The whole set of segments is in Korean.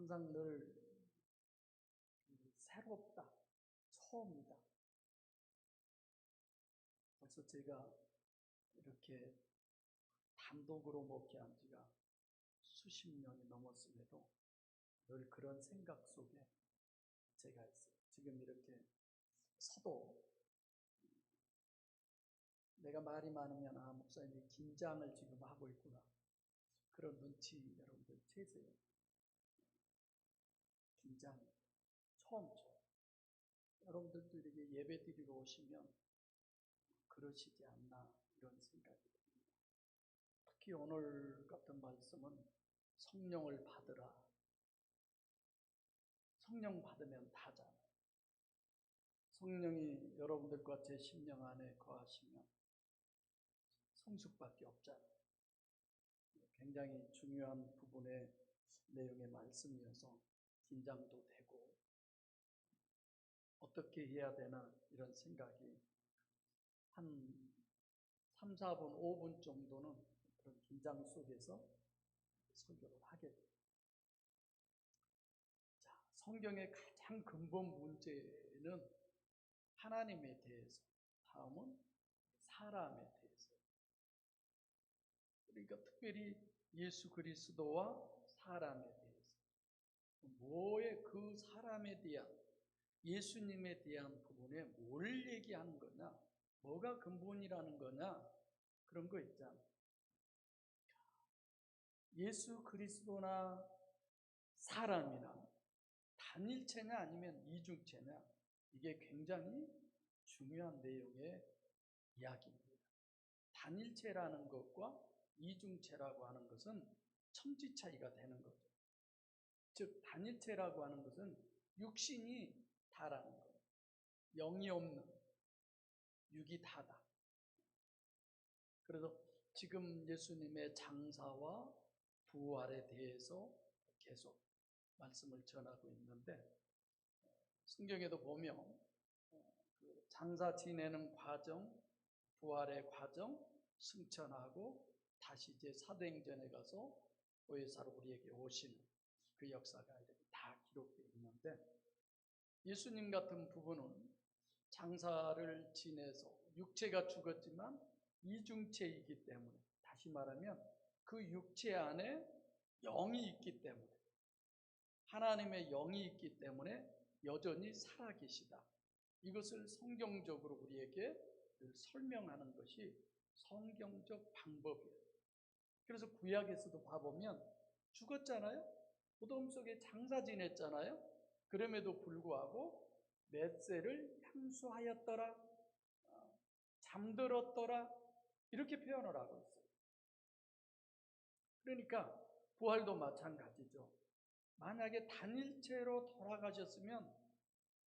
항상 늘 새롭다, 처음이다. 벌써 제가 이렇게 단독으로 목회한 지가 수십 년이 넘었음에도 늘 그런 생각 속에 제가 있어요. 지금 이렇게 서도 내가 말이 많으면 목사님이 긴장을 지금 하고 있구나. 그런 눈치 여러분들 채세요. 긴장, 처음. 여러분들도 이렇게 예배 드리러 오시면 그러시지 않나 이런 생각이 듭니다. 특히 오늘 같은 말씀은 성령을 받으라. 성령 받으면 다잖아요. 성령이 여러분들과 제 심령 안에 거하시면 성숙밖에 없잖아요. 굉장히 중요한 부분의 내용의 말씀이어서 긴장도 되고 어떻게 해야 되나 이런 생각이 한 3, 4분, 5분 정도는 그런 긴장 속에서 설교를 하게 됩니다. 자, 성경의 가장 근본 문제는 하나님에 대해서, 다음은 사람에 대해서. 그러니까 특별히 예수 그리스도와 사람에 대해서. 뭐에 그 사람에 대한, 예수님에 대한 부분에 뭘 얘기하는 거냐, 뭐가 근본이라는 거냐, 그런 거 있잖아요. 예수 그리스도나 사람이나 단일체냐 아니면 이중체냐, 이게 굉장히 중요한 내용의 이야기입니다. 단일체라는 것과 이중체라고 하는 것은 천지 차이가 되는 거죠. 즉 단일체라고 하는 것은 육신이 다라는 거예요. 영이 없는, 육이 다다. 그래서 지금 예수님의 장사와 부활에 대해서 계속 말씀을 전하고 있는데, 성경에도 보면 그 장사 지내는 과정, 부활의 과정, 승천하고 다시 이제 사도행전에 가서 보혜사로 우리에게 오시는 그 역사가 이렇게 다 기록되어 있는데, 예수님 같은 부분은 장사를 지내서 육체가 죽었지만 이중체이기 때문에, 다시 말하면 그 육체 안에 영이 있기 때문에, 하나님의 영이 있기 때문에 여전히 살아계시다. 이것을 성경적으로 우리에게 설명하는 것이 성경적 방법이에요. 그래서 구약에서도 봐보면 죽었잖아요. 무덤 속에 장사 지냈잖아요. 그럼에도 불구하고 맷새를 향수하였더라, 잠들었더라, 이렇게 표현을 하고 있어요. 그러니까 부활도 마찬가지죠. 만약에 단일체로 돌아가셨으면,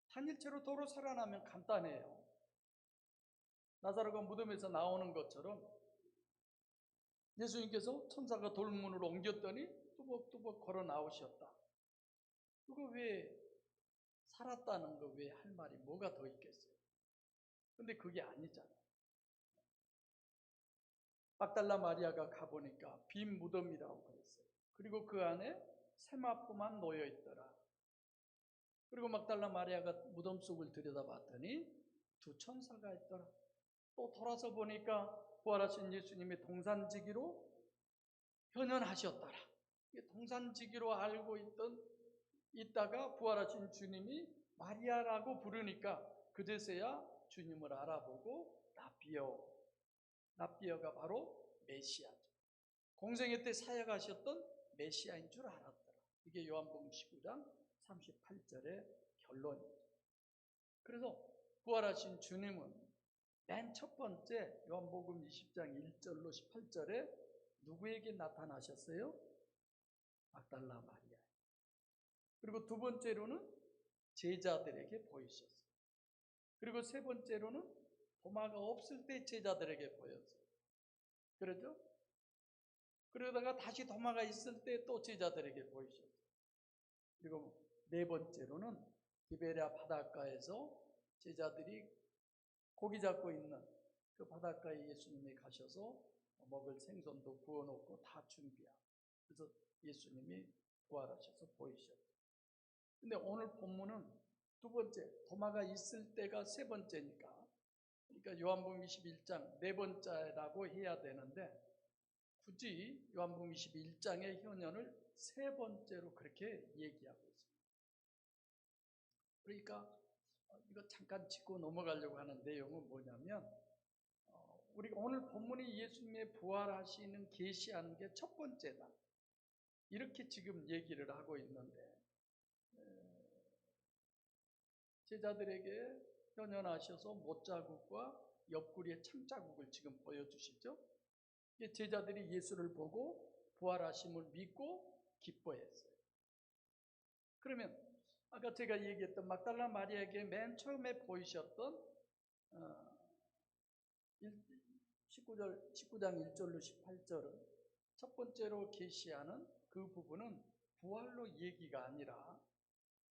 단일체로 도로 살아나면 간단해요. 나사로가 무덤에서 나오는 것처럼 예수님께서 천사가 돌문을 옮겼더니 뚜벅뚜벅 걸어 나오셨다. 그거 왜 살았다는 거 왜 할 말이 뭐가 더 있겠어요? 근데 그게 아니잖아요. 막달라 마리아가 가보니까 빈 무덤이라고 그랬어요. 그리고 그 안에 세마포만 놓여 있더라. 그리고 막달라 마리아가 무덤 속을 들여다봤더니 두 천사가 있더라. 또 돌아서 보니까 부활하신 예수님이 동산지기로 현현하셨더라. 동산지기로 알고 있다가 부활하신 주님이 마리아라고 부르니까 그제서야 주님을 알아보고 납비어가 바로 메시아죠. 공생애 때 사역하셨던 메시아인 줄 알았더라. 이게 요한복음 19장 38절의 결론이죠. 그래서 부활하신 주님은 맨 첫 번째 요한복음 20장 1절로 18절에 누구에게 나타나셨어요? 막달라 마리아. 그리고 두 번째로는 제자들에게 보이셨어요. 그리고 세 번째로는 도마가 없을 때 제자들에게 보였어요. 그렇죠? 그러다가 다시 도마가 있을 때 또 제자들에게 보이셨어요. 그리고 네 번째로는 디베랴 바닷가에서 제자들이 고기 잡고 있는 그 바닷가에 예수님이 가셔서 먹을 생선도 구워놓고 다 준비하고, 그래서 예수님이 부활하셔서 보이셨죠. 근데 오늘 본문은 두 번째, 도마가 있을 때가 세 번째니까, 그러니까 요한복음 21장 네 번째라고 해야 되는데, 굳이 요한복음 21장의 현현을 세 번째로 그렇게 얘기하고 있습니다. 그러니까 이거 잠깐 짚고 넘어가려고 하는 내용은 뭐냐면, 우리가 오늘 본문이 예수님의 부활하시는 계시하는 게 첫 번째다, 이렇게 지금 얘기를 하고 있는데, 제자들에게 현현하셔서 못자국과 옆구리의 창자국을 지금 보여주시죠. 제자들이 예수를 보고 부활하심을 믿고 기뻐했어요. 그러면 아까 제가 얘기했던 막달라 마리아에게 맨 처음에 보이셨던 19장 1절로 18절은 첫 번째로 계시하는 그 부분은 부활로 얘기가 아니라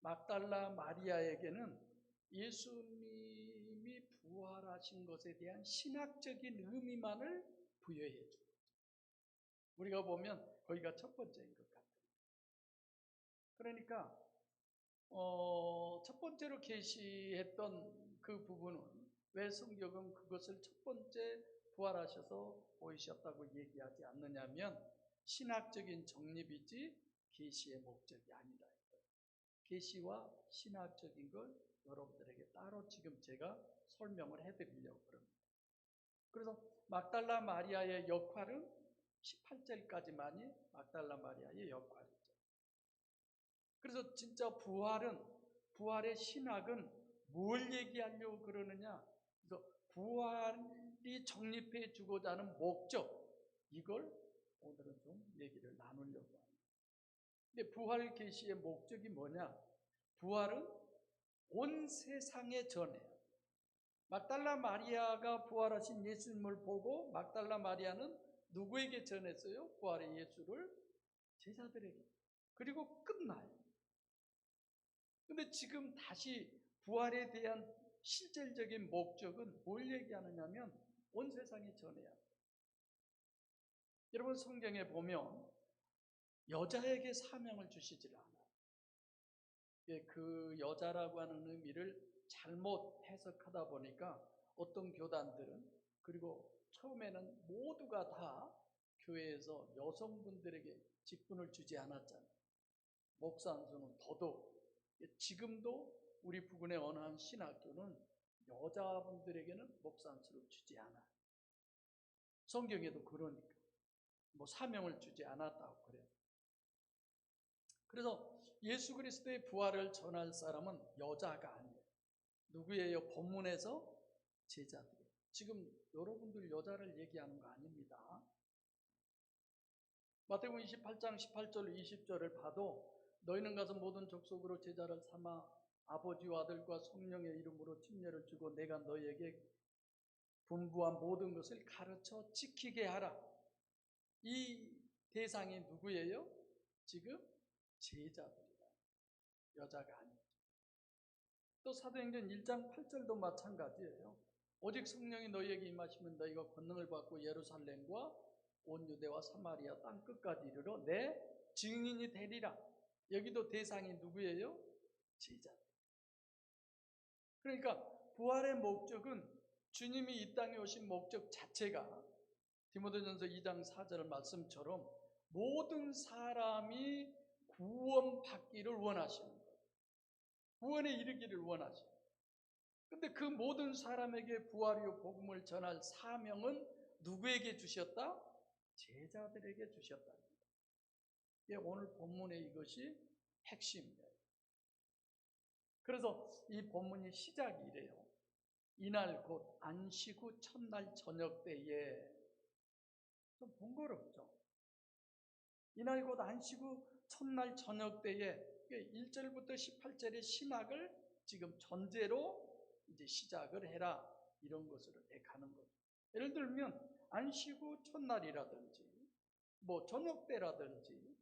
막달라 마리아에게는 예수님이 부활하신 것에 대한 신학적인 의미만을 부여해 준 거죠. 우리가 보면 거기가 첫 번째인 것 같아요. 그러니까 첫 번째로 계시했던 그 부분은 왜 성경은 그것을 첫 번째 부활하셔서 보이셨다고 얘기하지 않느냐면, 신학적인 정립이지 계시의 목적이 아니라, 계시와 신학적인 걸 여러분들에게 따로 지금 제가 설명을 해드리려고 합니다. 그래서 막달라 마리아의 역할은 18절까지만이 막달라 마리아의 역할이죠. 그래서 진짜 부활의 신학은 뭘 얘기하려고 그러느냐, 그래서 부활이 정립해 주고자 하는 목적, 이걸 오늘은 좀 얘기를 나누려고 합니다. 근데 부활 계시의 목적이 뭐냐? 부활은 온 세상에 전해요. 막달라 마리아가 부활하신 예수님을 보고 막달라 마리아는 누구에게 전했어요? 부활의 예수를 제자들에게. 그리고 끝나요. 근데 지금 다시 부활에 대한 실질적인 목적은 뭘 얘기하느냐면 온 세상에 전해야 돼요. 여러분, 성경에 보면 여자에게 사명을 주시질 않아요. 그 여자라고 하는 의미를 잘못 해석하다 보니까 어떤 교단들은, 그리고 처음에는 모두가 다 교회에서 여성분들에게 직분을 주지 않았잖아요. 목사 안수는 더더욱. 지금도 우리 부근의 어느 한 신학교는 여자분들에게는 목사 안수를 주지 않아요. 성경에도 그러니까 사명을 주지 않았다고 그래요. 그래서 예수 그리스도의 부활을 전할 사람은 여자가 아니에요. 누구예요? 본문에서 제자들이에요. 지금 여러분들 여자를 얘기하는 거 아닙니다. 마태복음 28장 18절 20절을 봐도 너희는 가서 모든 족속으로 제자를 삼아 아버지와 아들과 성령의 이름으로 침례를 주고 내가 너희에게 분부한 모든 것을 가르쳐 지키게 하라. 이 대상이 누구예요? 지금 제자들이다. 여자가 아니죠. 또 사도행전 1장 8절도 마찬가지예요. 오직 성령이 너희에게 임하시면 너희가 권능을 받고 예루살렘과 온 유대와 사마리아 땅 끝까지 이르러 내 증인이 되리라. 여기도 대상이 누구예요? 제자들. 그러니까 부활의 목적은 주님이 이 땅에 오신 목적 자체가 디모데전서 2장 4절 말씀처럼 모든 사람이 구원받기를 원하시는 거예요. 구원에 이르기를 원하시는 거예요. 근데 그 모든 사람에게 부활이요 복음을 전할 사명은 누구에게 주셨다? 제자들에게 주셨다. 오늘 본문의 이것이 핵심이에요. 그래서 이 본문이 시작이 이래요. 이날 곧 안식 후 첫날 저녁 때에, 좀 번거롭죠. 이날 곧 안식 후 첫날 저녁 때에 1절부터 18절의 신학을 지금 전제로 이제 시작을 해라, 이런 것으로 가는 거죠. 예를 들면 안식 후 첫날이라든지 저녁 때라든지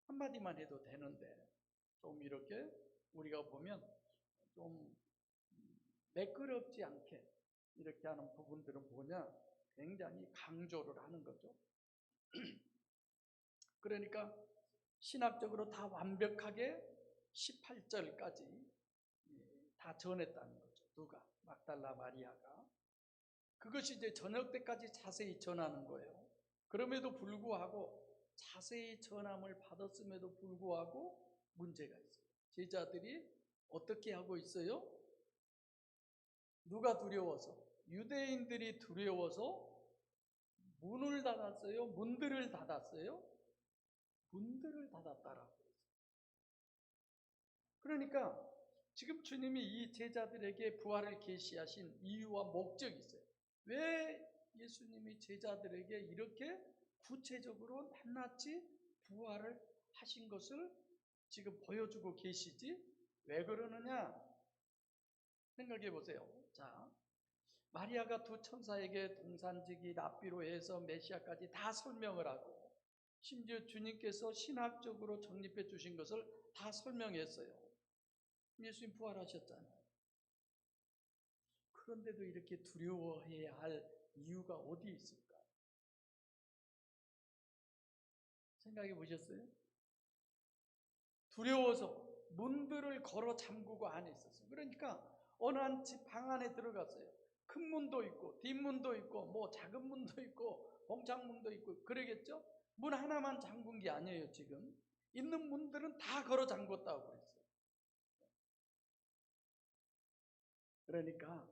한마디만 해도 되는데, 좀 이렇게 우리가 보면 좀 매끄럽지 않게 이렇게 하는 부분들은 뭐냐, 굉장히 강조를 하는 거죠. 그러니까 신학적으로 다 완벽하게 18절까지 다 전했다는 거죠. 누가? 막달라 마리아가. 그것이 이제 저녁 때까지 자세히 전하는 거예요. 그럼에도 불구하고 자세히 전함을 받았음에도 불구하고 문제가 있어요. 제자들이 어떻게 하고 있어요? 누가 두려워서? 유대인들이 두려워서 문을 닫았어요? 문들을 닫았어요? 문들을 닫았다라고 했어요. 그러니까 지금 주님이 이 제자들에게 부활을 계시하신 이유와 목적이 있어요. 왜 예수님이 제자들에게 이렇게 구체적으로 낱낱이 부활을 하신 것을 지금 보여주고 계시지? 왜 그러느냐? 생각해 보세요. 자, 마리아가 두 천사에게 동산지기 랍비로 해서 메시아까지 다 설명을 하고, 심지어 주님께서 신학적으로 정립해 주신 것을 다 설명했어요. 예수님 부활하셨잖아요. 그런데도 이렇게 두려워해야 할 이유가 어디 있을까? 생각해 보셨어요? 두려워서 문들을 걸어 잠그고 안에 있었어요. 그러니까 어느 한 집 방 안에 들어갔어요. 큰 문도 있고 뒷문도 있고 뭐 작은 문도 있고 봉창문도 있고 그러겠죠? 문 하나만 잠근 게 아니에요. 지금 있는 문들은 다 걸어 잠궜다고 그랬어요. 그러니까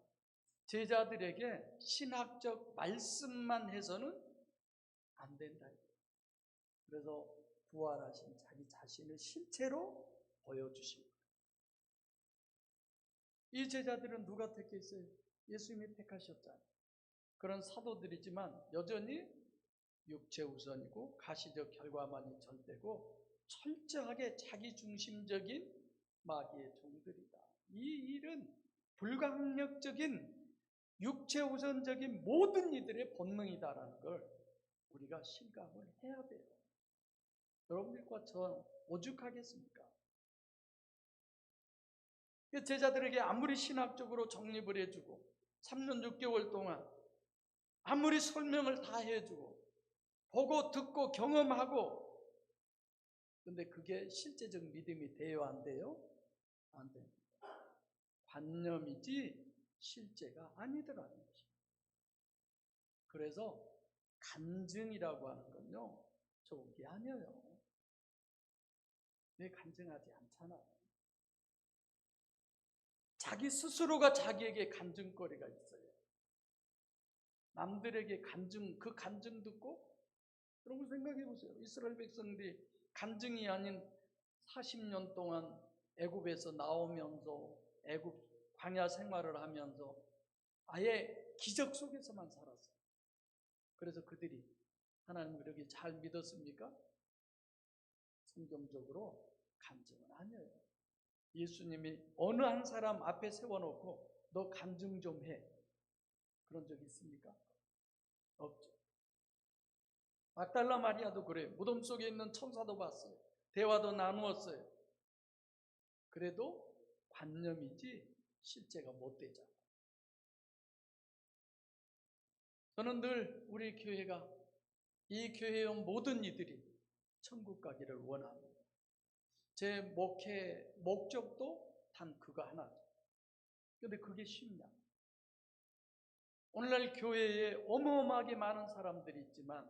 제자들에게 신학적 말씀만 해서는 안 된다. 그래서 부활하신 자기 자신을 실체로 보여주신 거예요. 이 제자들은 누가 택했어요? 예수님이 택하셨잖아요. 그런 사도들이지만 여전히 육체 우선이고 가시적 결과만이 전되고 철저하게 자기 중심적인 마귀의 종들이다. 이 일은 불강력적인 육체 우선적인 모든 이들의 본능이다라는 걸 우리가 실감을 해야 돼요. 여러분들과 저 오죽하겠습니까? 제자들에게 아무리 신학적으로 정립을 해주고 3년 6개월 동안 아무리 설명을 다 해주고 보고 듣고 경험하고, 근데 그게 실제적 믿음이 돼요? 안 돼요? 안 돼요. 관념이지 실제가 아니더라는 것입니다. 그래서 간증이라고 하는 건요, 좋은 게 아니에요. 왜 간증하지 않잖아요. 자기 스스로가 자기에게 간증거리가 있어요. 남들에게 그 간증 듣고, 여러분 생각해 보세요. 이스라엘 백성들이 간증이 아닌 40년 동안 애굽에서 나오면서 애굽 광야 생활을 하면서 아예 기적 속에서만 살았어요. 그래서 그들이 하나님을 그렇게 잘 믿었습니까? 성경적으로 간증은 아니에요. 예수님이 어느 한 사람 앞에 세워놓고 너 간증 좀 해. 그런 적 있습니까? 없죠. 막달라 마리아도 그래요. 무덤 속에 있는 천사도 봤어요. 대화도 나누었어요. 그래도 관념이지 실제가 못 되잖아요. 저는 늘 우리 교회가, 이 교회의 모든 이들이 천국 가기를 원합니다. 제 목회 목적도 단 그거 하나죠. 그런데 그게 쉽냐? 오늘날 교회에 어마어마하게 많은 사람들이 있지만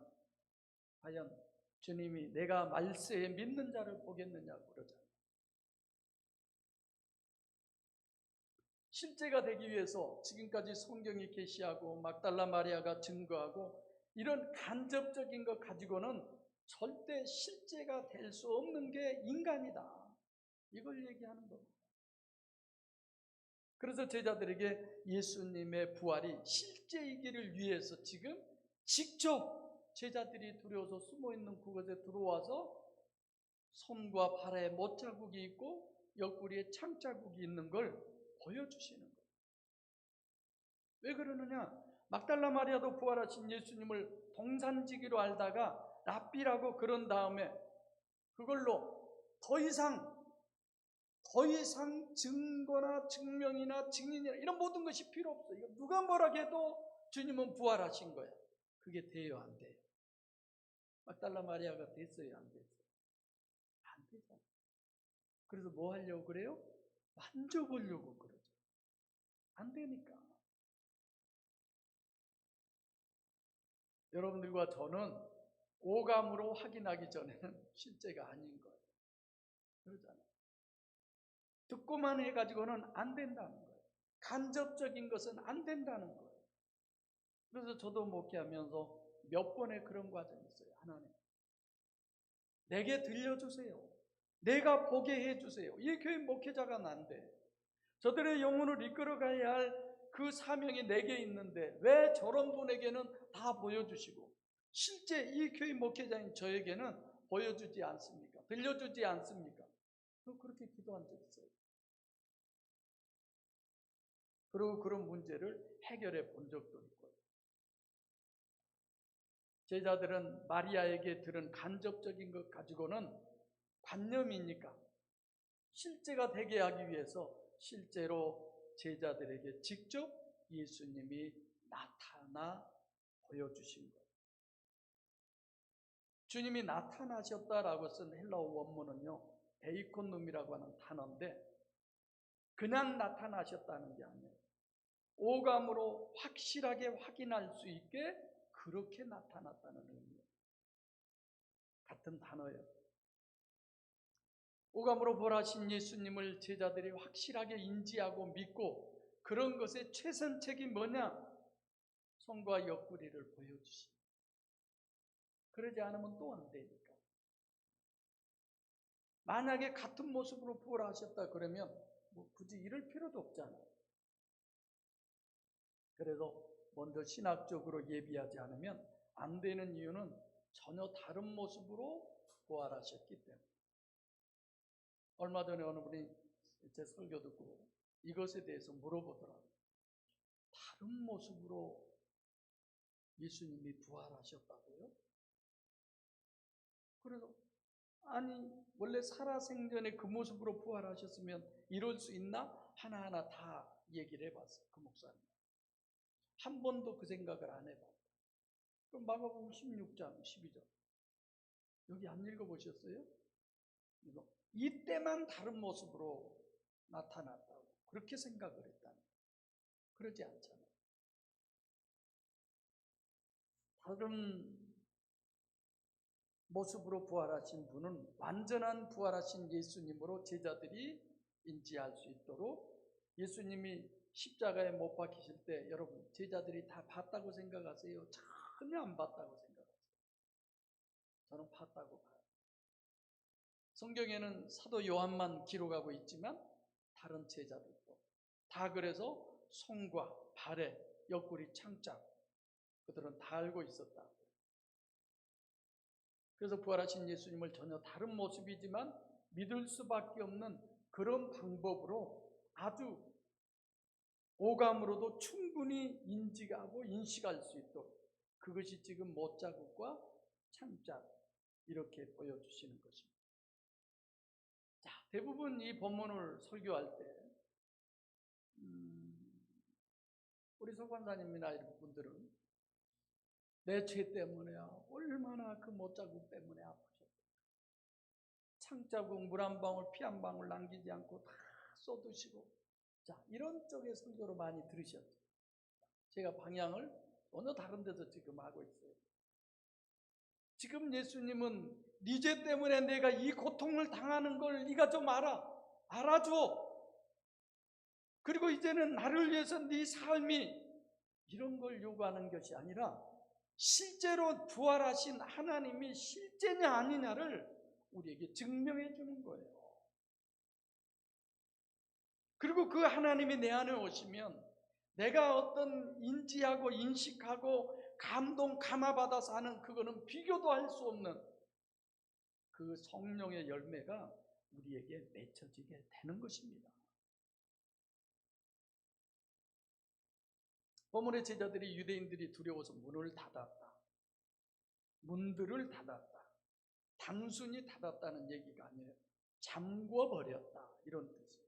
과연 주님이 내가 말세에 믿는 자를 보겠느냐고 그러잖아요. 실제가 되기 위해서 지금까지 성경이 계시하고 막달라 마리아가 증거하고 이런 간접적인 것 가지고는 절대 실제가 될 수 없는 게 인간이다. 이걸 얘기하는 겁니다. 그래서 제자들에게 예수님의 부활이 실제이기를 위해서 지금 직접 제자들이 두려워서 숨어있는 그곳에 들어와서 손과 발에 못자국이 있고 옆구리에 창자국이 있는 걸 보여주시는 거예요. 왜 그러느냐? 막달라 마리아도 부활하신 예수님을 동산지기로 알다가 랍비라고 그런 다음에 그걸로 더 이상 증거나 증명이나 증인이나 이런 모든 것이 필요 없어요. 이거 누가 뭐라 해도 주님은 부활하신 거야. 그게 돼요, 안 돼요? 막달라 마리아가 됐어요, 안 됐어요? 되잖아요. 그래서 뭐 하려고 그래요? 만져보려고 그러죠. 안 되니까. 여러분들과 저는 오감으로 확인하기 전에는 실제가 아닌 거예요. 그러잖아요. 듣고만 해가지고는 안 된다는 거예요. 간접적인 것은 안 된다는 거예요. 그래서 저도 목회하면서 몇 번의 그런 과정이 있어요. 하나님, 내게 들려주세요. 내가 보게 해주세요. 이 교회 목회자가 난데 저들의 영혼을 이끌어가야 할 그 사명이 내게 있는데 왜 저런 분에게는 다 보여주시고 실제 이 교회 목회자인 저에게는 보여주지 않습니까? 들려주지 않습니까? 그렇게 기도한 적 있어요. 그리고 그런 문제를 해결해 본 적도 있고요. 제자들은 마리아에게 들은 간접적인 것 가지고는 관념이니까 실제가 되게 하기 위해서 실제로 제자들에게 직접 예수님이 나타나 보여주신 거예요. 주님이 나타나셨다라고 쓴 헬라어 원문은요, 데이코눔이라고 하는 단어인데 그냥 나타나셨다는 게 아니에요. 오감으로 확실하게 확인할 수 있게 그렇게 나타났다는 의미예요. 같은 단어예요. 오감으로 벌하신 예수님을 제자들이 확실하게 인지하고 믿고 그런 것의 최선책이 뭐냐? 손과 옆구리를 보여주시. 그러지 않으면 또 안 되니까. 만약에 같은 모습으로 부활하셨다 그러면 뭐 굳이 이럴 필요도 없잖아요. 그래서 먼저 신학적으로 예비하지 않으면 안 되는 이유는 전혀 다른 모습으로 부활하셨기 때문에. 얼마 전에 어느 분이 제 설교 듣고 이것에 대해서 물어보더라고요. 다른 모습으로 예수님이 부활하셨다고요? 그래서 아니 원래 살아생전에 그 모습으로 부활하셨으면 이럴 수 있나? 하나하나 다 얘기를 해봤어요. 그 목사님 한 번도 그 생각을 안 해봤어요. 그럼 마가복음 16장 12절 여기 안 읽어보셨어요? 이거 이때만 다른 모습으로 나타났다고 그렇게 생각을 했다는 거예요. 그러지 않잖아요. 다른 모습으로 부활하신 분은 완전한 부활하신 예수님으로 제자들이 인지할 수 있도록 예수님이 십자가에 못 박히실 때 여러분 제자들이 다 봤다고 생각하세요? 전혀 안 봤다고 생각하세요. 저는 봤다고 봐요. 성경에는 사도 요한만 기록하고 있지만 다른 제자들도 다 그래서 손과 발에 옆구리 창자 그들은 다 알고 있었다. 그래서 부활하신 예수님을 전혀 다른 모습이지만 믿을 수밖에 없는 그런 방법으로 아주 오감으로도 충분히 인지하고 인식할 수 있도록 그것이 지금 못자국과 창자 이렇게 보여주시는 것입니다. 자, 대부분 이 본문을 설교할 때 우리 서관사님이나 이런 분들은 내 죄 때문에야 얼마나 그 못자국 때문에 아프셨어요. 창자국 물 한 방울 피 한 방울 남기지 않고 다 쏟으시고 자 이런 쪽의 설교로 많이 들으셨죠. 제가 방향을 어느 다른 데서 지금 하고 있어요. 지금 예수님은 네 죄 때문에 내가 이 고통을 당하는 걸 네가 좀 알아줘. 그리고 이제는 나를 위해서 네 삶이 이런 걸 요구하는 것이 아니라 실제로 부활하신 하나님이 실제냐 아니냐를 우리에게 증명해 주는 거예요. 그리고 그 하나님이 내 안에 오시면 내가 어떤 인지하고 인식하고 감화받아서 하는 그거는 비교도 할 수 없는 그 성령의 열매가 우리에게 맺혀지게 되는 것입니다. 본문의 제자들이 유대인들이 두려워서 문을 닫았다. 문들을 닫았다. 단순히 닫았다는 얘기가 아니에요. 잠궈버렸다. 이런 뜻이에요.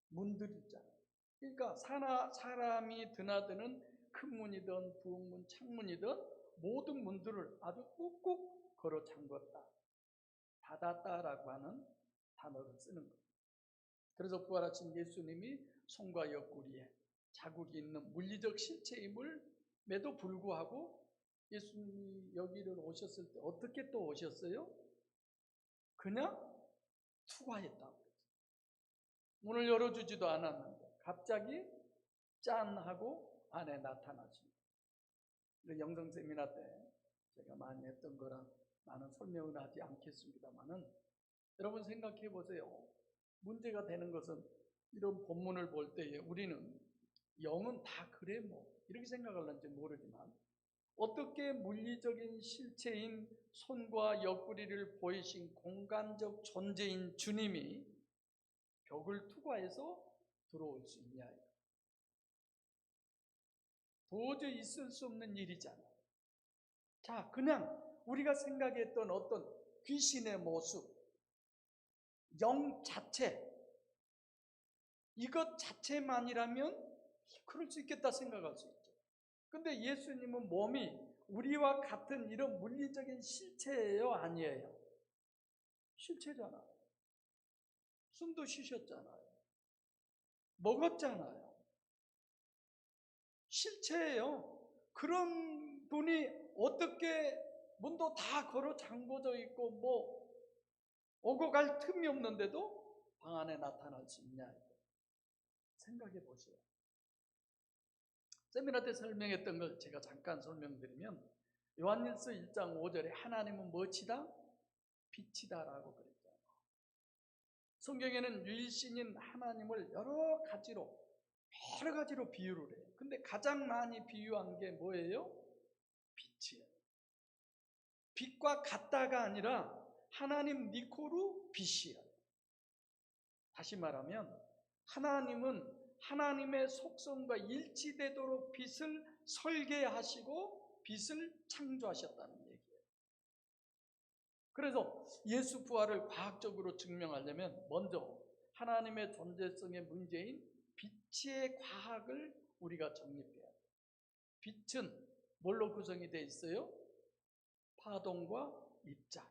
문들 있잖아요. 그러니까 사람이 드나드는 큰 문이든 부엌문, 창문이든 모든 문들을 아주 꾹꾹 걸어 잠궜다. 닫았다라고 하는 단어를 쓰는 거예요. 그래서 부활하신 예수님이 손과 옆구리에 자국이 있는 물리적 실체임을에도 불구하고 예수님이 여기를 오셨을 때 어떻게 또 오셨어요? 그냥 투과했다고 그랬어요. 문을 열어주지도 않았는데 갑자기 짠 하고 안에 나타나십니다. 영성 세미나 때 제가 많이 했던 거라 많은 설명을 하지 않겠습니다만은 여러분 생각해 보세요. 문제가 되는 것은 이런 본문을 볼 때에 우리는 영은 다 그래 뭐 이렇게 생각할는지 모르지만 어떻게 물리적인 실체인 손과 옆구리를 보이신 공간적 존재인 주님이 벽을 투과해서 들어올 수 있냐? 도저히 있을 수 없는 일이잖아요. 자, 그냥 우리가 생각했던 어떤 귀신의 모습, 영 자체, 이것 자체만이라면 그럴 수 있겠다 생각할 수 있죠. 근데 예수님은 몸이 우리와 같은 이런 물리적인 실체예요? 아니에요? 실체잖아요. 숨도 쉬셨잖아요. 먹었잖아요. 실체예요. 그런 분이 어떻게 문도 다 걸어 잠궈져 있고 뭐 오고 갈 틈이 없는데도 방 안에 나타날 수 있냐? 생각해 보세요. 세미나 때 설명했던 걸 제가 잠깐 설명드리면 요한일서 1장 5절에 하나님은 무엇이다? 빛이다라고 그랬잖아요. 성경에는 유일신인 하나님을 여러 가지로 비유를 해요. 근데 가장 많이 비유한 게 뭐예요? 빛이에요. 빛과 같다가 아니라 하나님 니코루 빛이에요. 다시 말하면 하나님은 하나님의 속성과 일치되도록 빛을 설계하시고 빛을 창조하셨다는 얘기예요. 그래서 예수 부활을 과학적으로 증명하려면 먼저 하나님의 존재성의 문제인 빛의 과학을 우리가 정립해야 돼요. 빛은 뭘로 구성이 되어 있어요? 파동과 입자.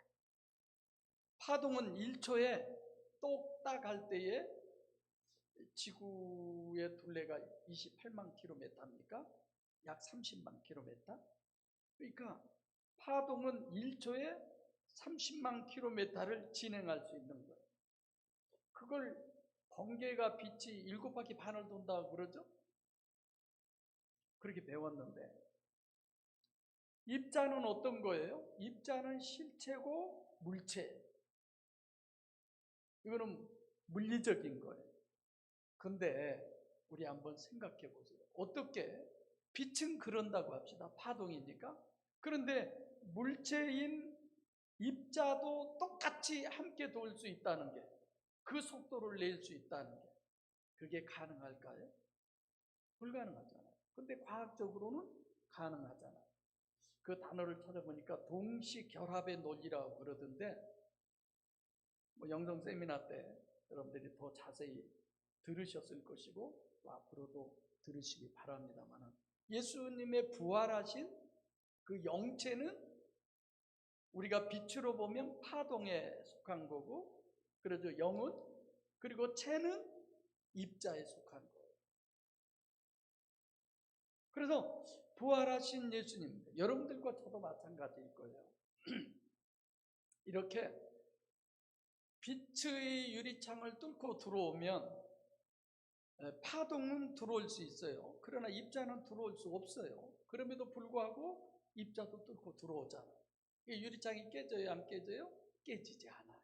파동은 1초에 똑딱 할 때에 지구의 둘레가 28만 킬로미터입니까? 약 30만 킬로미터? 그러니까 파동은 1초에 30만 킬로미터를 진행할 수 있는 거예요. 그걸 번개가 빛이 7바퀴 반을 돈다고 그러죠? 그렇게 배웠는데 입자는 어떤 거예요? 입자는 실체고 물체예요. 이거는 물리적인 거예요. 근데 우리 한번 생각해 보세요. 어떻게 빛은 그런다고 합시다. 파동이니까. 그런데 물체인 입자도 똑같이 함께 돌 수 있다는 게, 그 속도를 낼 수 있다는 게, 그게 가능할까요? 불가능하잖아요. 근데 과학적으로는 가능하잖아요. 그 단어를 찾아보니까 동시결합의 논리라고 그러던데, 뭐 영성 세미나 때 여러분들이 더 자세히 들으셨을 것이고 또 앞으로도 들으시기 바랍니다만, 예수님의 부활하신 그 영체는 우리가 빛으로 보면 파동에 속한 거고, 그래도 영은, 그리고 체는 입자에 속한 거예요. 그래서 부활하신 예수님, 여러분들과 저도 마찬가지일 거예요. 이렇게 빛의 유리창을 뚫고 들어오면 파동은 들어올 수 있어요. 그러나 입자는 들어올 수 없어요. 그럼에도 불구하고 입자도 뚫고 들어오잖아요. 유리창이 깨져요? 안 깨져요? 깨지지 않아요.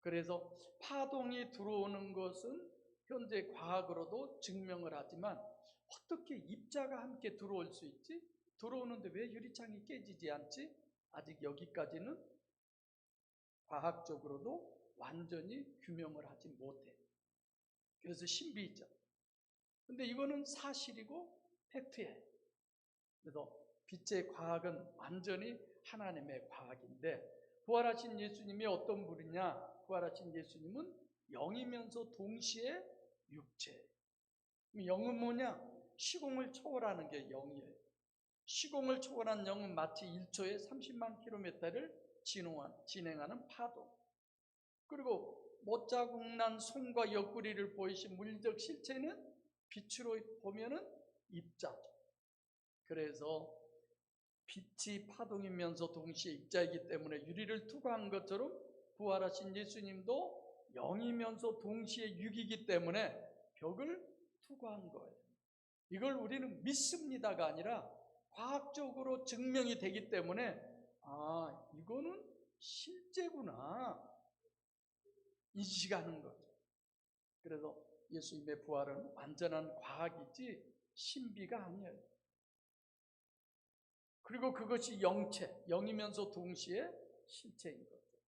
그래서 파동이 들어오는 것은 현재 과학으로도 증명을 하지만 어떻게 입자가 함께 들어올 수 있지? 들어오는데 왜 유리창이 깨지지 않지? 아직 여기까지는 과학적으로도 완전히 규명을 하지 못해. 그래서 신비있죠. 근데 이거는 사실이고 팩트예요. 그래서 빛의 과학은 완전히 하나님의 과학인데, 부활하신 예수님이 어떤 분이냐? 부활하신 예수님은 영이면서 동시에 육체예요. 영은 뭐냐? 시공을 초월하는 게 영이에요. 시공을 초월한 영은 마치 1초에 30만 킬로미터를 진행하는 파동, 그리고 못자국 난 손과 옆구리를 보이신 물리적 실체는 빛으로 보면은 입자죠. 그래서 빛이 파동이면서 동시에 입자이기 때문에 유리를 투과한 것처럼 부활하신 예수님도 영이면서 동시에 육이기 때문에 벽을 투과한 거예요. 이걸 우리는 믿습니다가 아니라 과학적으로 증명이 되기 때문에 이거는 실제구나 인식하는 거죠. 그래서 예수님의 부활은 완전한 과학이지 신비가 아니에요. 그리고 그것이 영체, 영이면서 동시에 실체인 거죠.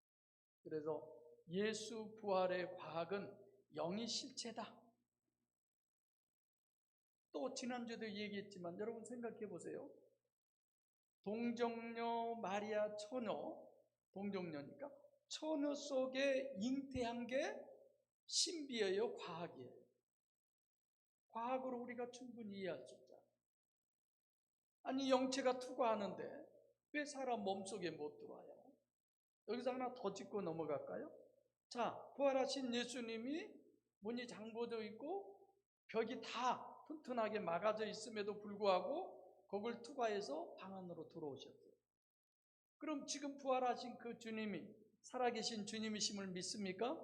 그래서 예수 부활의 과학은 영이 실체다. 또 지난주에도 얘기했지만 여러분 생각해 보세요. 동정녀 마리아 처녀, 동정녀니까 처녀 속에 잉태한 게 신비예요, 과학이에요? 과학으로 우리가 충분히 이해할 수 있잖아요. 아니 영체가 투과하는데 왜 사람 몸속에 못 들어와요? 여기서 하나 더 짚고 넘어갈까요? 자, 부활하신 예수님이 문이 잠궈져 있고 벽이 다 튼튼하게 막아져 있음에도 불구하고 그걸 투과해서 방 안으로 들어오셨어요. 그럼 지금 부활하신 그 주님이 살아계신 주님이심을 믿습니까?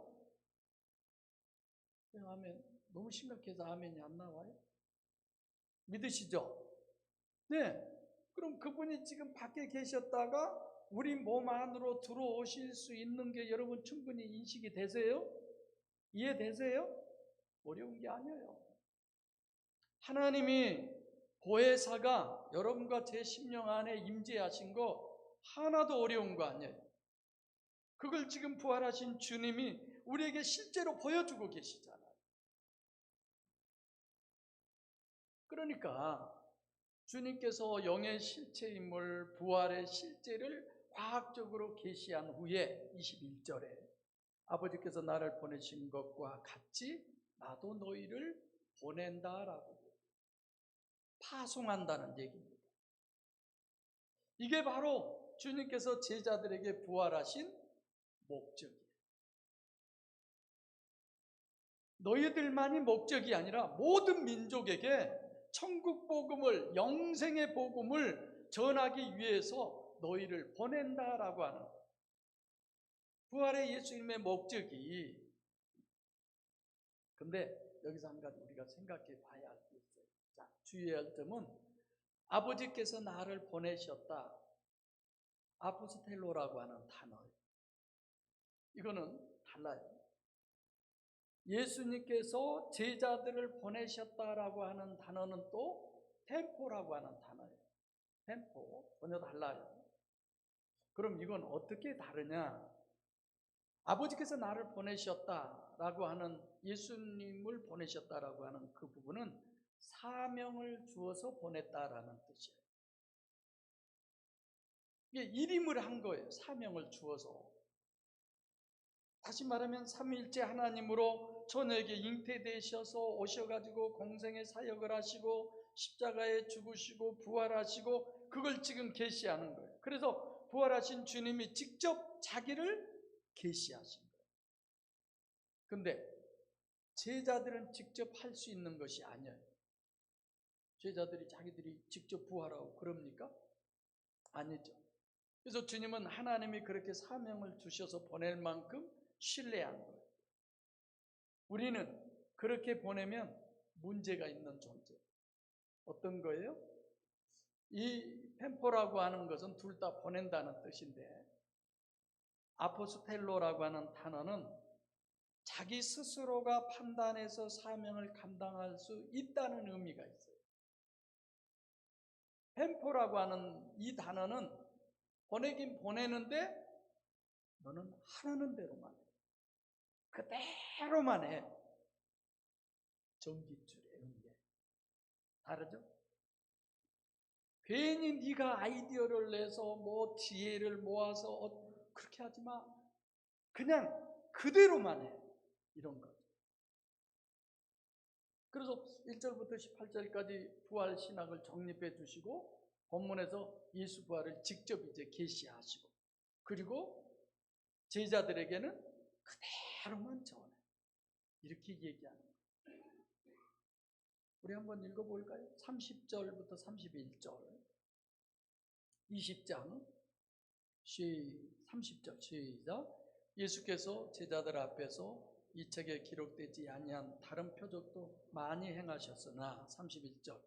아멘. 너무 심각해서 아멘이 안 나와요? 믿으시죠? 네. 그럼 그분이 지금 밖에 계셨다가 우리 몸 안으로 들어오실 수 있는 게 여러분 충분히 인식이 되세요? 이해되세요? 어려운 게 아니에요. 하나님이 보혜사가 여러분과 제 심령 안에 임재하신 거 하나도 어려운 거 아니에요. 그걸 지금 부활하신 주님이 우리에게 실제로 보여주고 계시잖아요. 그러니까 주님께서 영의 실체임을, 부활의 실제를 과학적으로 계시한 후에 21절에 아버지께서 나를 보내신 것과 같이 나도 너희를 보낸다라고 파송한다는 얘기입니다. 이게 바로 주님께서 제자들에게 부활하신 목적이에요. 너희들만이 목적이 아니라 모든 민족에게 천국 복음을, 영생의 복음을 전하기 위해서 너희를 보낸다라고 하는 거예요. 부활의 예수님의 목적이, 근데 여기서 한 가지 우리가 생각해 봐야 할 게 있어요. 자, 주의할 점은 아버지께서 나를 보내셨다. 아포스텔로라고 하는 단어예요. 이거는 달라요. 예수님께서 제자들을 보내셨다라고 하는 단어는 또 템포라고 하는 단어예요. 템포, 전혀 달라요. 그럼 이건 어떻게 다르냐? 아버지께서 나를 보내셨다라고 하는, 예수님을 보내셨다라고 하는 그 부분은 사명을 주어서 보냈다라는 뜻이에요. 이게 일임을 한 거예요. 사명을 주어서. 다시 말하면 삼위일체 하나님으로 저에게 잉태되셔서 오셔가지고 공생의 사역을 하시고 십자가에 죽으시고 부활하시고 그걸 지금 계시하는 거예요. 그래서 부활하신 주님이 직접 자기를 계시하신 거예요. 근데 제자들은 직접 할 수 있는 것이 아니에요. 제자들이 자기들이 직접 부활하고 그럽니까? 아니죠. 그래서 주님은 하나님이 그렇게 사명을 주셔서 보낼 만큼 신뢰한 거예요. 우리는 그렇게 보내면 문제가 있는 존재. 어떤 거예요? 이 펜포라고 하는 것은 둘 다 보낸다는 뜻인데, 아포스텔로라고 하는 단어는 자기 스스로가 판단해서 사명을 감당할 수 있다는 의미가 있어요. 펜포라고 하는 이 단어는 보내긴 보내는데 너는 하라는 대로만 해. 그대로만 해. 전기줄에 연계. 다르죠? 괜히 네가 아이디어를 내서 뭐 지혜를 모아서 그렇게 하지 마. 그냥 그대로만 해. 이런 거죠. 그래서 1절부터 18절까지 부활 신학을 정립해 주시고 본문에서 예수 부활을 직접 이제 계시하시고, 그리고 제자들에게는 그대로만 전해. 이렇게 얘기하는 거예요. 우리 한번 읽어볼까요? 30절부터 31절 20장 30절 시작. 예수께서 제자들 앞에서 이 책에 기록되지 아니한 다른 표적도 많이 행하셨으나 31절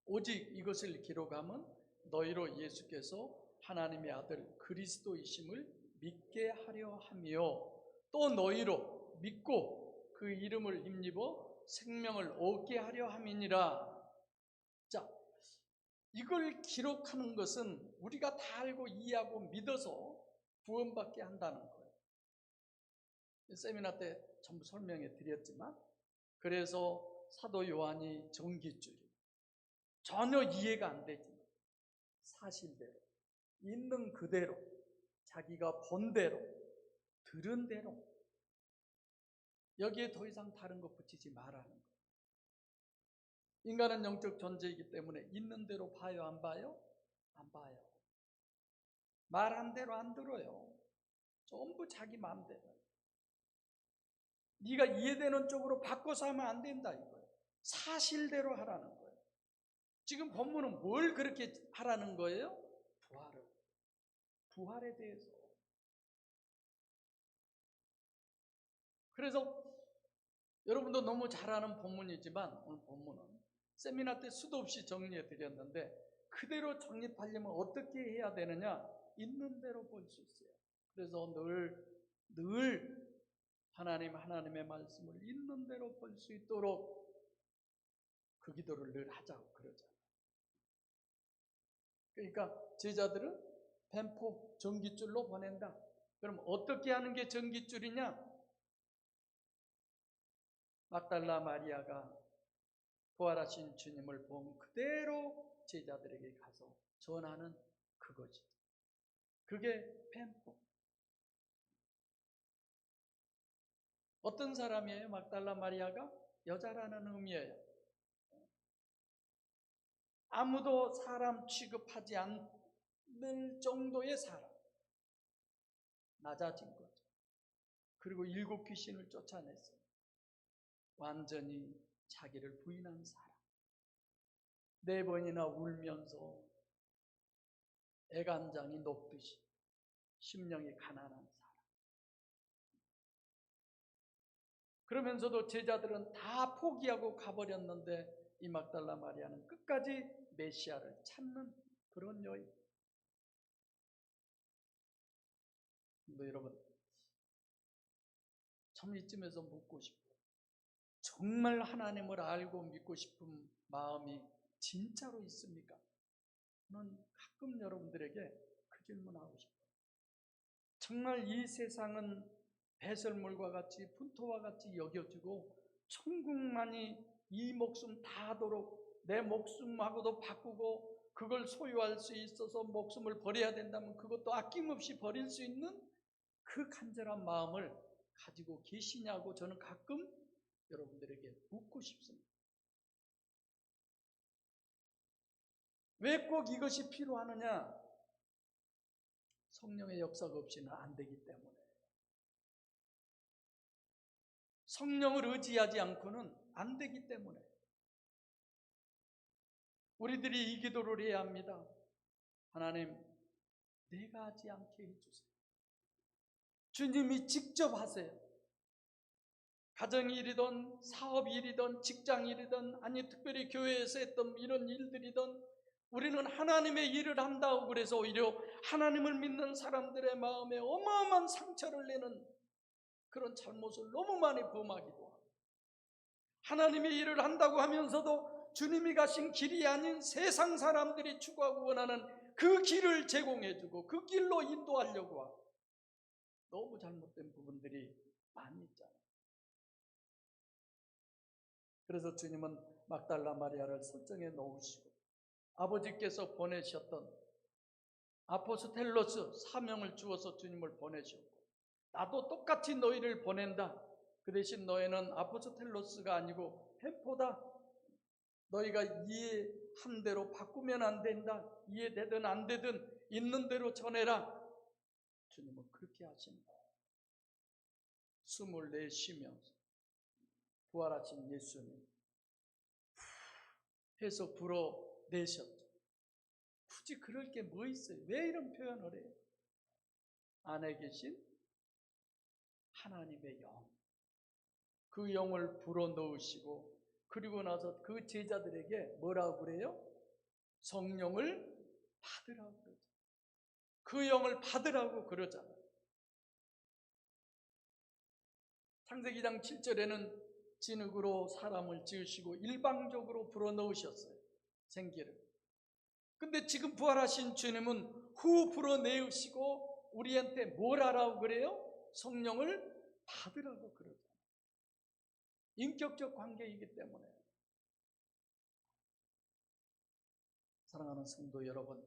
오직 이것을 기록함은 너희로 예수께서 하나님의 아들 그리스도이심을 믿게 하려 함이요 또 너희로 믿고 그 이름을 힘입어 생명을 얻게 하려 함이니라. 자, 이걸 기록하는 것은 우리가 다 알고 이해하고 믿어서 구원받게 한다는 거예요. 세미나 때 전부 설명해 드렸지만, 그래서 사도 요한이 전깃줄이 전혀 이해가 안 되지만 사실대로 있는 그대로 자기가 본 대로 들은 대로 여기에 더 이상 다른 거 붙이지 말라는 거예요. 인간은 영적 존재이기 때문에 있는 대로 봐요, 안 봐요? 안 봐요. 말한 대로 안 들어요. 전부 자기 마음대로. 네가 이해되는 쪽으로 바꿔서 하면 안 된다 이거예요. 사실대로 하라는 거예요. 지금 본문은 뭘 그렇게 하라는 거예요? 부활에 대해서. 그래서 여러분도 너무 잘 아는 본문이지만 오늘 본문은 세미나 때 수도 없이 정리해 드렸는데 그대로 정립하려면 어떻게 해야 되느냐? 있는 대로 볼 수 있어요. 그래서 늘 하나님의 말씀을 있는 대로 볼 수 있도록 그 기도를 늘 하자고 그러잖아요. 그러니까 제자들은 뱀포 전깃줄로 보낸다. 그럼 어떻게 하는 게 전깃줄이냐? 막달라 마리아가 부활하신 주님을 본 그대로 제자들에게 가서 전하는 그것이. 그게 뱀포. 어떤 사람이에요? 막달라 마리아가? 여자라는 의미예요. 아무도 사람 취급하지 않을 정도의 사람. 낮아진 거죠. 그리고 7 귀신을 쫓아냈어요. 완전히 자기를 부인한 사람. 4번이나 울면서 애간장이 녹듯이 심령이 가난한 사람. 그러면서도 제자들은 다 포기하고 가버렸는데 이 막달라 마리아는 끝까지 메시아를 찾는 그런 여인. 근데 여러분, 참 이쯤에서 묻고 싶어요. 정말 하나님을 알고 믿고 싶은 마음이 진짜로 있습니까? 저는 가끔 여러분들에게 그 질문하고 싶어요. 정말 이 세상은 배설물과 같이 분토와 같이 여겨지고 천국만이 이 목숨 다하도록 내 목숨하고도 바꾸고 그걸 소유할 수 있어서 목숨을 버려야 된다면 그것도 아낌없이 버릴 수 있는 그 간절한 마음을 가지고 계시냐고 저는 가끔 여러분들에게 묻고 싶습니다. 왜 꼭 이것이 필요하느냐? 성령의 역사가 없이는 안 되기 때문에. 성령을 의지하지 않고는 안 되기 때문에. 우리들이 이 기도를 해야 합니다. 하나님, 내가 하지 않게 해주세요. 주님이 직접 하세요. 가정일이든 사업일이든 직장일이든 아니 특별히 교회에서 했던 이런 일들이든 우리는 하나님의 일을 한다고 그래서 오히려 하나님을 믿는 사람들의 마음에 어마어마한 상처를 내는 그런 잘못을 너무 많이 범하기도 하고 하나님의 일을 한다고 하면서도 주님이 가신 길이 아닌 세상 사람들이 추구하고 원하는 그 길을 제공해주고 그 길로 인도하려고 하고 너무 잘못된 부분들이 많이 있잖아요. 그래서 주님은 막달라 마리아를 설정해 놓으시고 아버지께서 보내셨던 아포스텔로스 사명을 주어서 주님을 보내셨고 나도 똑같이 너희를 보낸다. 그 대신 너희는 아포스텔로스가 아니고 햄포다. 너희가 이해한 대로 바꾸면 안 된다. 이해되든 안 되든 있는 대로 전해라. 주님은 그렇게 하십니다. 숨을 내쉬면서 부활하신 예수님 해서 불어내셨죠. 굳이 그럴 게 뭐 있어요? 왜 이런 표현을 해요? 안에 계신 하나님의 영, 그 영을 불어넣으시고 그리고 나서 그 제자들에게 뭐라고 그래요? 성령을 받으라고 그러죠. 그 영을 받으라고 그러잖아요. 창세기 2장 7절에는 진흙으로 사람을 지으시고 일방적으로 불어넣으셨어요. 생기를. 근데 지금 부활하신 주님은 후 불어내으시고 우리한테 뭘 하라고 그래요? 성령을 받으라고 그러죠. 인격적 관계이기 때문에. 사랑하는 성도 여러분,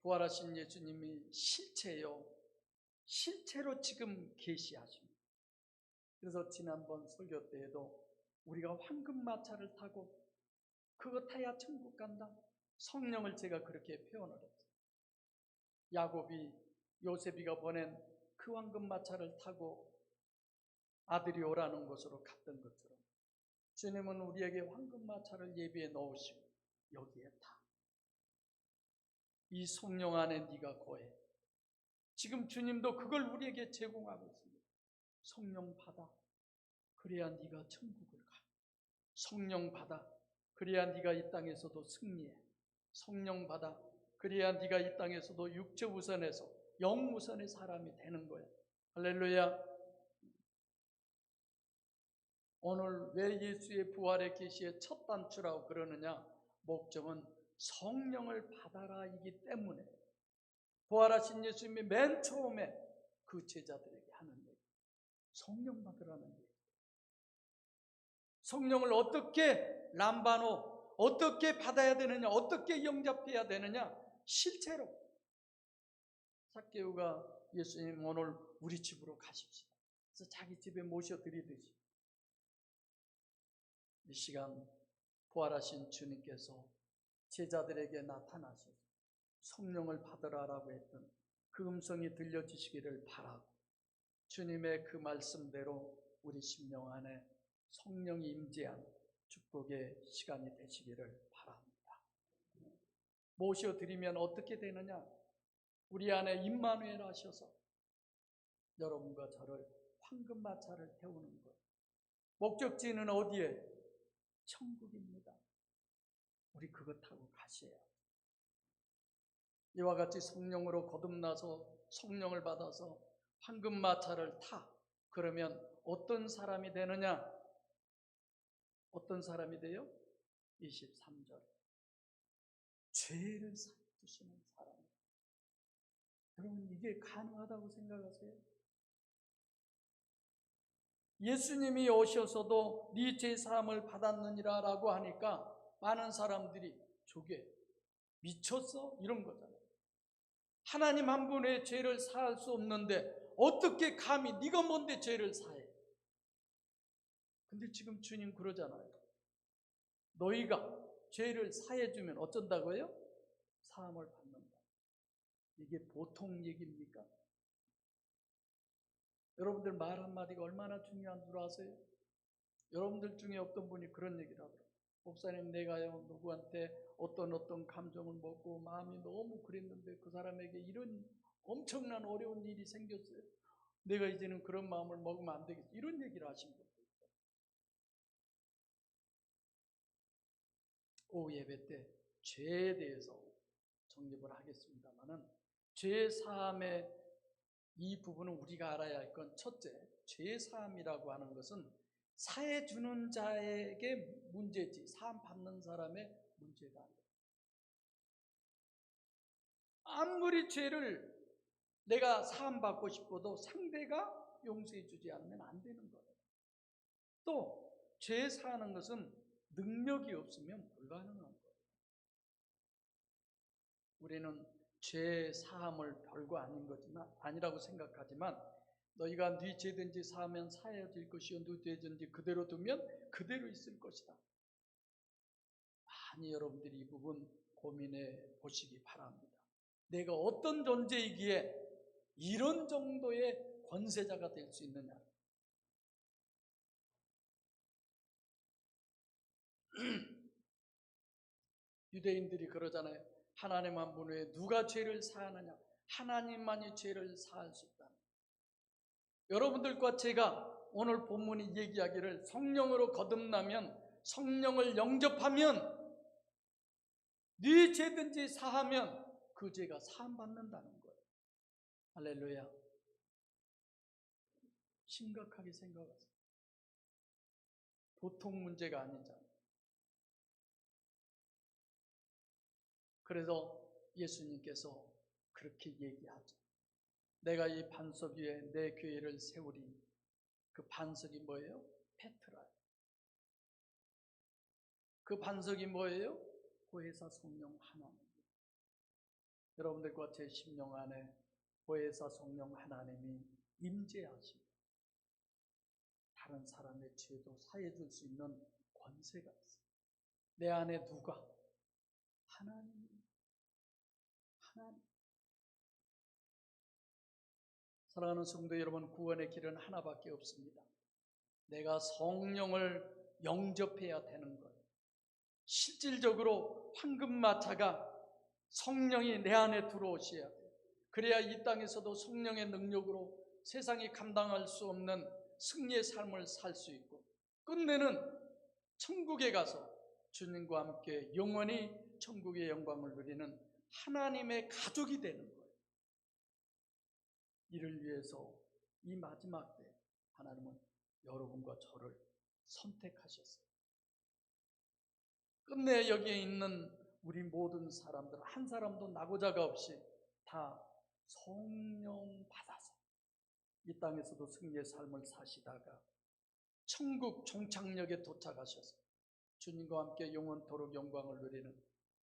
부활하신 예수님이 실체요, 실체로 지금 계시하십니다. 그래서 지난번 설교 때에도 우리가 황금마차를 타고 그거 타야 천국 간다, 성령을 제가 그렇게 표현을 했어요. 야곱이 요셉이가 보낸 그 황금마차를 타고 아들이 오라는 곳으로 갔던 것처럼 주님은 우리에게 황금마차를 예비해 놓으시고 여기에 타. 이 성령 안에 네가 거해. 지금 주님도 그걸 우리에게 제공하고 있습니다. 성령 받아. 그래야 네가 천국을 가. 성령 받아. 그래야 네가 이 땅에서도 승리해. 성령 받아. 그래야 네가 이 땅에서도 육체 우선에서 영 우선의 사람이 되는 거야. 할렐루야. 오늘 왜 예수의 부활의 계시의 첫 단추라고 그러느냐? 목적은 성령을 받아라이기 때문에 부활하신 예수님이 맨 처음에 그 제자들에게 하는 얘기, 성령 받으라는 얘기. 성령을 어떻게 람바노, 어떻게 받아야 되느냐, 어떻게 영접해야 되느냐, 실제로. 삭개오가 예수님 오늘 우리 집으로 가십시다. 그래서 자기 집에 모셔드리듯이 이 시간 부활하신 주님께서 제자들에게 나타나셔서 성령을 받으라라고 했던 그 음성이 들려지시기를 바라고, 주님의 그 말씀대로 우리 심령 안에 성령이 임재한 축복의 시간이 되시기를 바랍니다. 모셔드리면 어떻게 되느냐? 우리 안에 임마누엘 하셔서 여러분과 저를 황금마차를 태우는 것. 목적지는 어디에? 천국입니다. 우리 그것 타고 가셔야. 이와 같이 성령으로 거듭나서 성령을 받아서 황금마차를 타. 그러면 어떤 사람이 되느냐? 어떤 사람이 돼요? 23절. 죄를 삭두시는 사람. 여러분, 이게 가능하다고 생각하세요? 예수님이 오셔서도 네 죄사함을 받았느니라 라고 하니까 많은 사람들이 저게 미쳤어? 이런 거잖아요. 하나님 한 분의 죄를 사할 수 없는데 어떻게 감히 네가 뭔데 죄를 사해? 근데 지금 주님 그러잖아요. 너희가 죄를 사해주면 어쩐다고요? 사함을 받는다. 이게 보통 얘기입니까? 여러분들 말 한마디가 얼마나 중요한 줄 아세요? 여러분들 중에 어떤 분이 그런 얘기를 하더라고요. 목사님, 내가요 누구한테 어떤 감정을 먹고 마음이 너무 그랬는데 그 사람에게 이런 엄청난 어려운 일이 생겼어요. 내가 이제는 그런 마음을 먹으면 안 되겠어. 이런 얘기를 하신 분도 있어요. 오후 예배 때 죄에 대해서 정립을 하겠습니다만은, 죄 사함의 이 부분은 우리가 알아야 할 건, 첫째, 죄 사함이라고 하는 것은 사해 주는 자에게 문제지 사함 받는 사람의 문제가 아니에요. 아무리 죄를 내가 사함 받고 싶어도 상대가 용서해 주지 않으면 안 되는 거예요. 또 죄 사하는 것은 능력이 없으면 불가능한 거예요. 우리는 죄 사함을 별거 아닌 거지만 아니라고 생각하지만, 너희가 네 죄든지 사하면 사해질 것이요 네 죄든지 그대로 두면 그대로 있을 것이다. 많이 여러분들이 이 부분 고민해 보시기 바랍니다. 내가 어떤 존재이기에 이런 정도의 권세자가 될 수 있느냐? 유대인들이 그러잖아요. 하나님 한 분 외에 누가 죄를 사하느냐? 하나님만이 죄를 사할 수 있다. 여러분들과 제가 오늘 본문이 얘기하기를 성령으로 거듭나면, 성령을 영접하면, 네 죄든지 사하면 그 죄가 사함받는다는 거예요. 할렐루야. 심각하게 생각하세요. 보통 문제가 아니잖아요. 그래서 예수님께서 그렇게 얘기하죠. 내가 이 반석 위에 내 교회를 세우리. 그 반석이 뭐예요? 페트라예요. 그 반석이 뭐예요? 보혜사 성령 하나님. 여러분들과 제 심령 안에 보혜사 성령 하나님이 임재하시고 다른 사람의 죄도 사해 줄 수 있는 권세가 있어요. 내 안에 누가? 하나님. 사랑하는 성도 여러분, 구원의 길은 하나밖에 없습니다. 내가 성령을 영접해야 되는 거예요. 실질적으로 황금마차가 성령이 내 안에 들어오셔야 돼요. 그래야 이 땅에서도 성령의 능력으로 세상이 감당할 수 없는 승리의 삶을 살 수 있고, 끝내는 천국에 가서 주님과 함께 영원히 천국의 영광을 누리는 하나님의 가족이 되는 거예요. 이를 위해서 이 마지막 때 하나님은 여러분과 저를 선택하셨어요. 끝내 여기에 있는 우리 모든 사람들 한 사람도 나고자가 없이 다 성령 받아서 이 땅에서도 승리의 삶을 사시다가 천국 종착역에 도착하셔서 주님과 함께 영원토록 영광을 누리는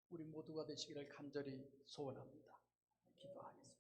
우리 모두가 되시기를 간절히 소원합니다. 기도하겠습니다.